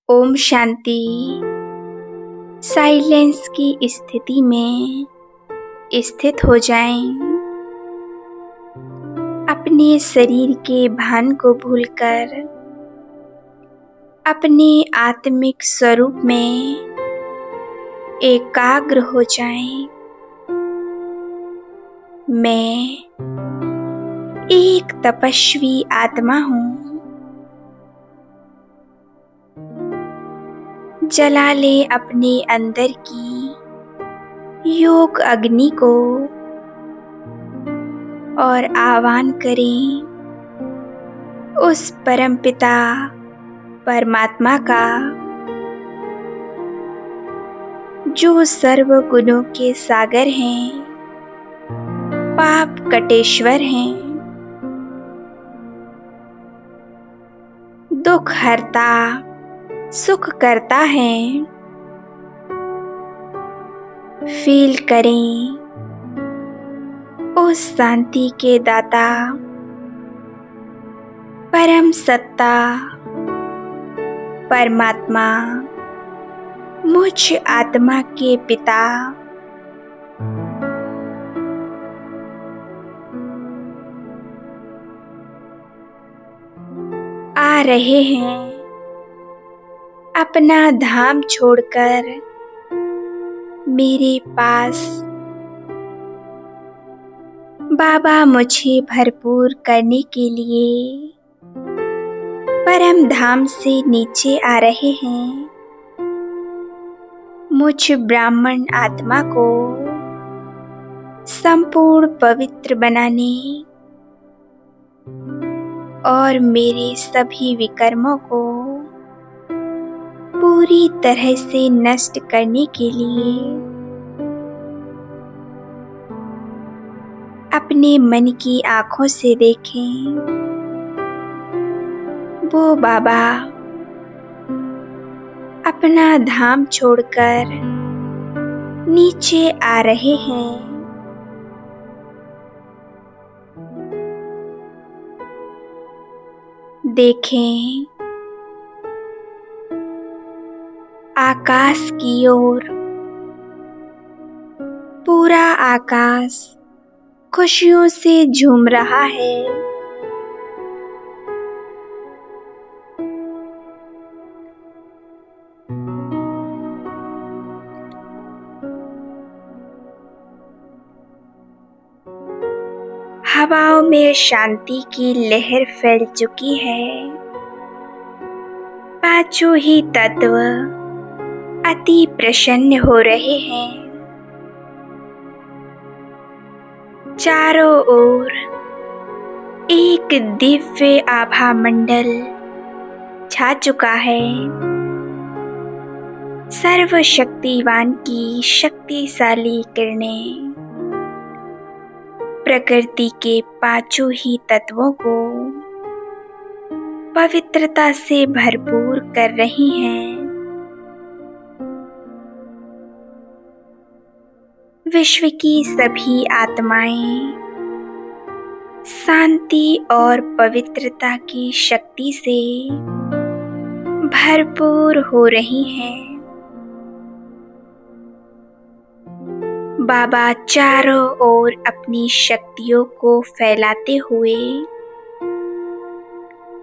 Om Shanti. Silence की स्थिति में स्थित हो जाएं। अपने शरीर के भान को भूलकर अपने आत्मिक स्वरूप में एकाग्र हो जाएं। मैं एक तपस्वी आत्मा हूँ। जला ले अपने अंदर की योग अग्नि को और आह्वान करें उस परमपिता परमात्मा का, जो सर्व गुणों के सागर हैं, पाप कटेश्वर हैं, दुख हरता सुख करता है। फील करें उस शांति के दाता, परम सत्ता परमात्मा, मुझ आत्मा के पिता। आ रहे हैं अपना धाम छोड़कर मेरे पास। बाबा मुझे भरपूर करने के लिए परम धाम से नीचे आ रहे हैं। मुझ ब्राह्मण आत्मा को संपूर्ण पवित्र बनाने और मेरे सभी विकर्मों को पूरी तरह से नष्ट करने के लिए अपने मन की आंखों से देखें। वो बाबा अपना धाम छोड़कर नीचे आ रहे हैं। देखें आकाश की ओर। पूरा आकाश खुशियों से झूम रहा है। हवाओं में शांति की लहर फैल चुकी है। पांचों ही तत्व अति प्रसन्न हो रहे हैं। चारों ओर एक दिव्य आभा मंडल छा चुका है। सर्वशक्तिवान की शक्तिशाली किरणें प्रकृति के पांचों ही तत्वों को पवित्रता से भरपूर कर रही हैं। विश्व की सभी आत्माएं शांति और पवित्रता की शक्ति से भरपूर हो रही हैं। बाबा चारों ओर अपनी शक्तियों को फैलाते हुए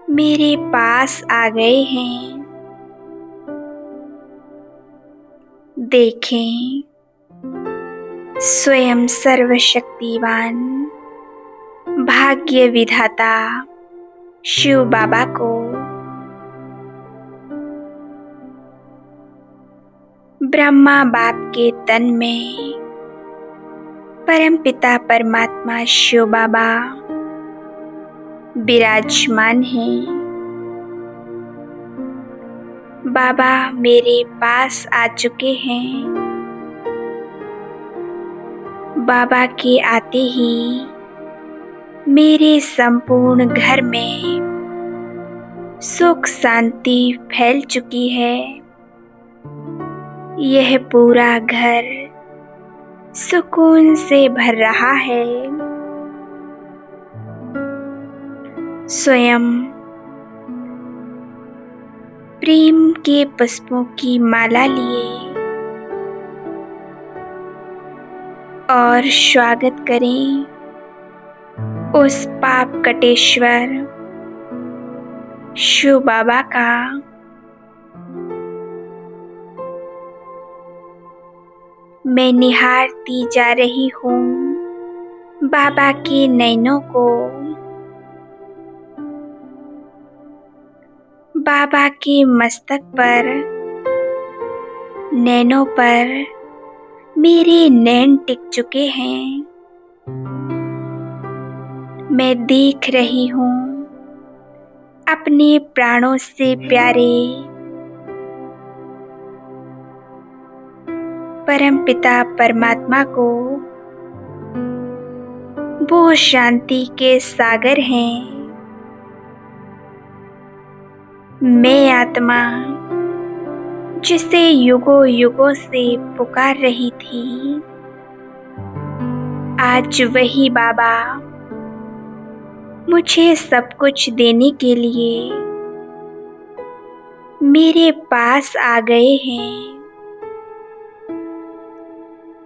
मेरे पास आ गए हैं। देखें स्वयं सर्वशक्तिवान भाग्य विधाता शिव बाबा को ब्रह्मा बाप के तन में परमपिता परमात्मा शिव बाबा विराजमान हैं। बाबा मेरे पास आ चुके हैं। बाबा के आते ही मेरे संपूर्ण घर में सुख शांति फैल चुकी है। यह पूरा घर सुकून से भर रहा है। स्वयं प्रेम के पुष्पों की माला लिए और स्वागत करें उस पाप कटेश्वर शिव बाबा का। मैं निहारती जा रही हूँ बाबा के नैनों को। बाबा के मस्तक पर, नैनों पर मेरे नैन टिक चुके हैं। मैं देख रही हूँ अपने प्राणों से प्यारे परमपिता परमात्मा को। वो शांति के सागर हैं। मैं आत्मा जिसे युगों युगों से पुकार रही थी, आज वही बाबा मुझे सब कुछ देने के लिए मेरे पास आ गए हैं।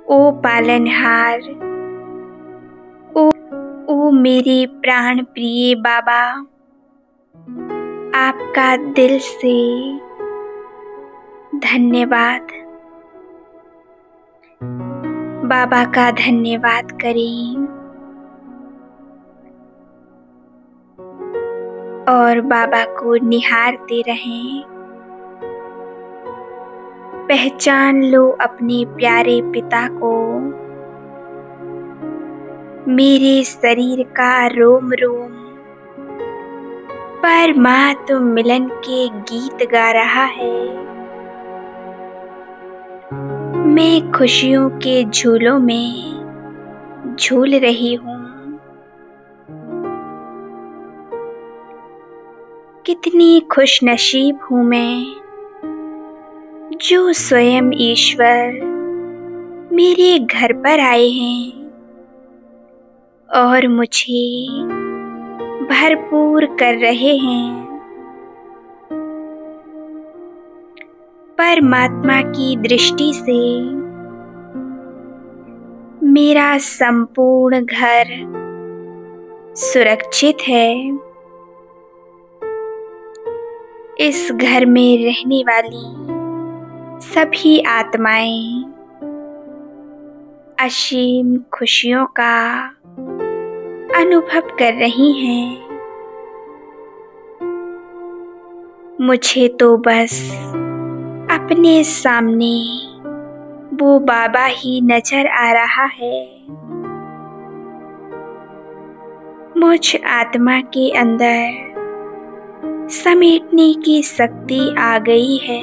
ओ पालनहार, ओ मेरे प्राण प्रिय बाबा, आपका दिल से धन्यवाद। बाबा का धन्यवाद करें और बाबा को निहारते रहें। पहचान लो अपने प्यारे पिता को। मेरे शरीर का रोम रोम परमात्म मिलन के गीत गा रहा है। मैं खुशियों के झूलों में झूल रही हूँ। कितनी खुशनसीब हूँ मैं, जो स्वयं ईश्वर मेरे घर पर आए हैं और मुझे भरपूर कर रहे हैं। परमात्मा की दृष्टि से मेरा संपूर्ण घर सुरक्षित है। इस घर में रहने वाली सभी आत्माएं असीम खुशियों का अनुभव कर रही हैं। मुझे तो बस अपने सामने वो बाबा ही नजर आ रहा है। मुझ आत्मा के अंदर समेटने की शक्ति आ गई है।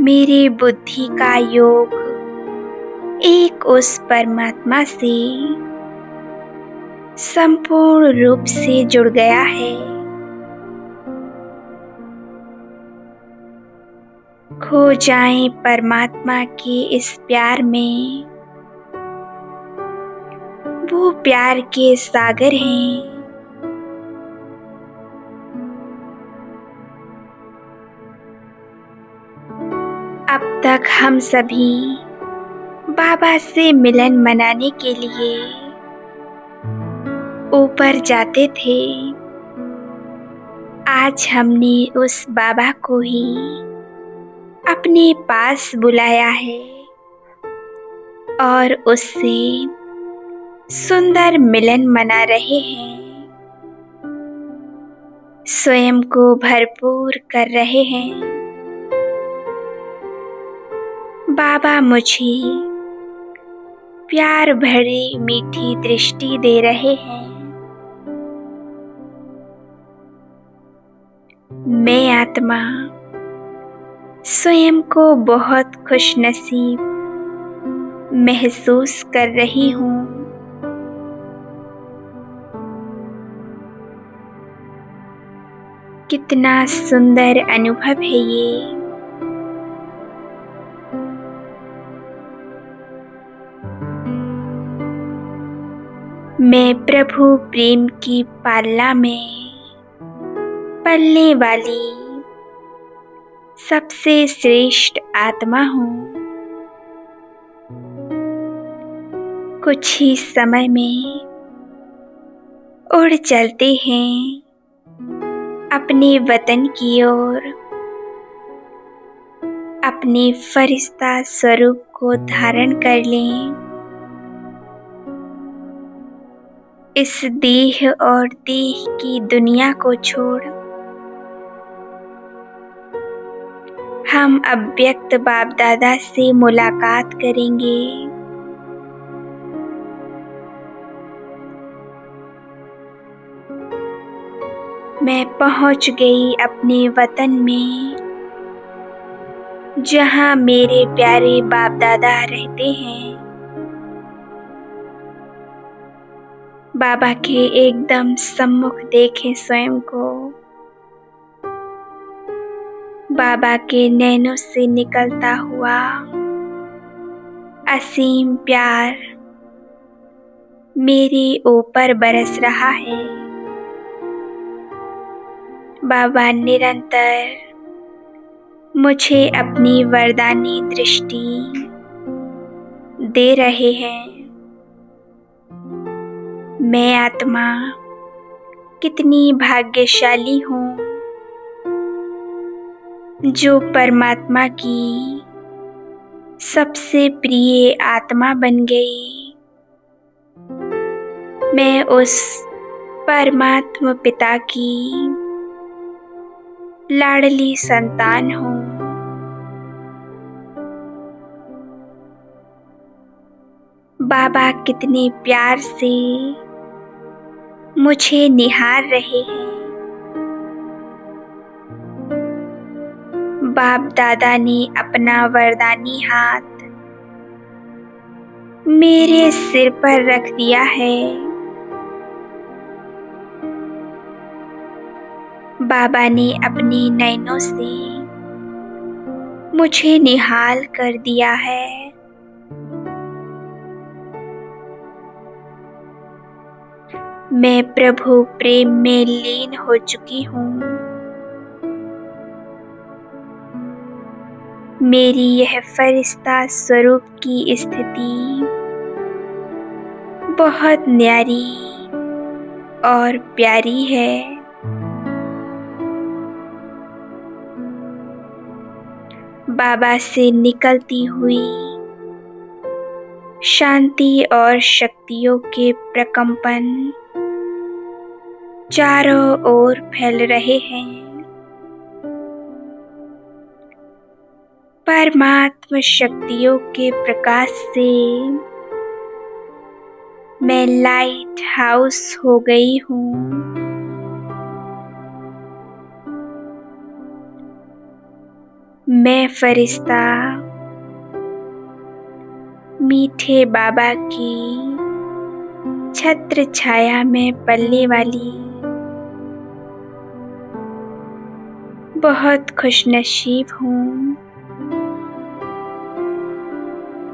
मेरी बुद्धि का योग एक उस परमात्मा से संपूर्ण रूप से जुड़ गया है। खो जाएं परमात्मा के इस प्यार में। वो प्यार के सागर हैं। अब तक हम सभी बाबा से मिलन मनाने के लिए ऊपर जाते थे। आज हमने उस बाबा को ही अपने पास बुलाया है और उससे सुंदर मिलन मना रहे हैं। स्वयं को भरपूर कर रहे हैं। बाबा मुझे प्यार भरी मीठी दृष्टि दे रहे हैं। मैं आत्मा स्वयं को बहुत खुशनसीब महसूस कर रही हूँ। कितना सुंदर अनुभव है ये। मैं प्रभु प्रेम की पालना में पलने वाली सबसे श्रेष्ठ आत्मा हूँ। कुछ ही समय में उड़ चलते हैं अपने वतन की ओर, अपने फरिश्ता स्वरूप को धारण कर लें। इस देह और देह की दुनिया को छोड़ हम अव्यक्त बाप दादा से मुलाकात करेंगे। मैं पहुंच गई अपने वतन में, जहां मेरे प्यारे बाप दादा रहते हैं। बाबा के एकदम सम्मुख देखें स्वयं को। बाबा के नैनों से निकलता हुआ असीम प्यार मेरे ऊपर बरस रहा है। बाबा निरंतर मुझे अपनी वरदानी दृष्टि दे रहे हैं। मैं आत्मा कितनी भाग्यशाली हूँ जो परमात्मा की सबसे प्रिय आत्मा बन गई। मैं उस परमात्मा पिता की लाडली संतान हूँ। बाबा कितने प्यार से मुझे निहार रहे हैं। बाप दादा ने अपना वरदानी हाथ मेरे सिर पर रख दिया है। बाबा ने अपने नैनों से मुझे निहाल कर दिया है। मैं प्रभु प्रेम में लीन हो चुकी हूँ। मेरी यह फरिश्ता स्वरूप की स्थिति बहुत न्यारी और प्यारी है। बाबा से निकलती हुई शांति और शक्तियों के प्रकंपन चारों ओर फैल रहे हैं। परमात्मा शक्तियों के प्रकाश से मैं लाइट हाउस हो गई हूँ। मैं फरिश्ता मीठे बाबा की छत्र छाया में पलने वाली बहुत खुशनसीब हूँ।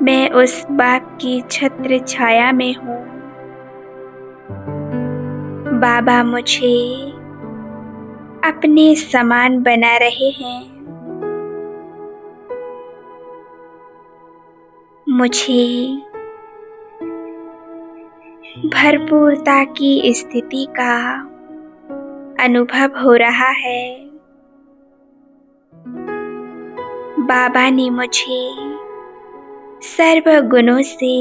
मैं उस बाप की छत्र छाया में हूँ। बाबा मुझे अपने समान बना रहे हैं। मुझे भरपूरता की स्थिति का अनुभव हो रहा है। बाबा ने मुझे सर्व गुणों से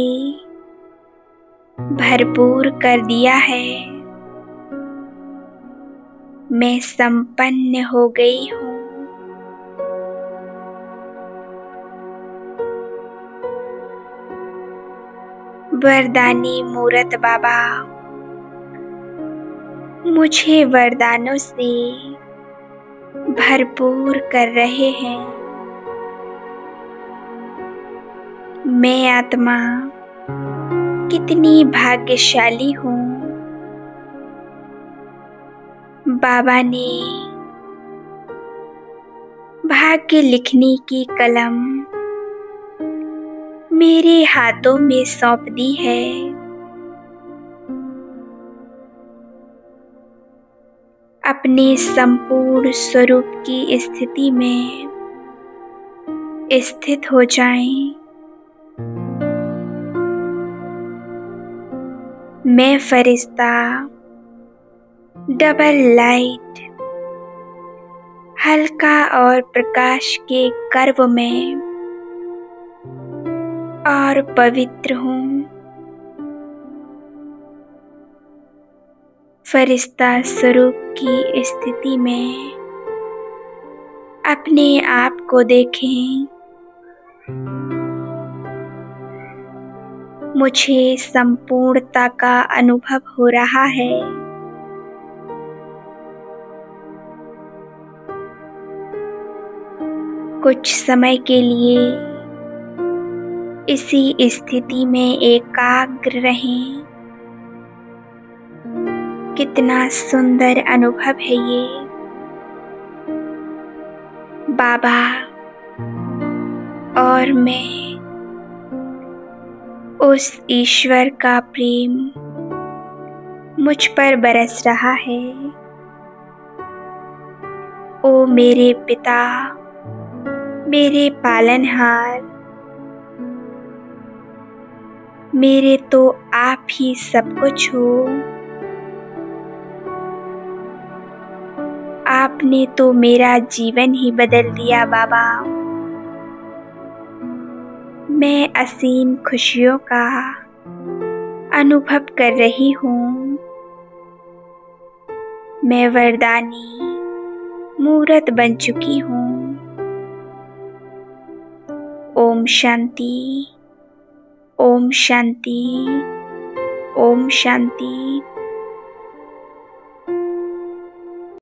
भरपूर कर दिया है। मैं संपन्न हो गई हूँ। वरदानी मूरत बाबा मुझे वरदानों से भरपूर कर रहे हैं। मैं आत्मा कितनी भाग्यशाली हूँ। बाबा ने भाग्य लिखने की कलम मेरे हाथों में सौंप दी है। अपने संपूर्ण स्वरूप की स्थिति में स्थित हो जाएं। मैं फरिश्ता डबल लाइट हल्का और प्रकाश के गर्भ में और पवित्र हूँ। फरिश्ता स्वरूप की स्थिति में अपने आप को देखें। मुझे संपूर्णता का अनुभव हो रहा है। कुछ समय के लिए इसी स्थिति में एकाग्र रहें। कितना सुंदर अनुभव है ये। बाबा और मैं उस ईश्वर का प्रेम मुझ पर बरस रहा है। ओ मेरे पिता, मेरे पालनहार, मेरे तो आप ही सब कुछ हो। आपने तो मेरा जीवन ही बदल दिया बाबा। मैं असीम खुशियों का अनुभव कर रही हूँ। मैं वरदानी मूर्त बन चुकी हूँ। ओम शांति, ओम शांति, ओम शांति।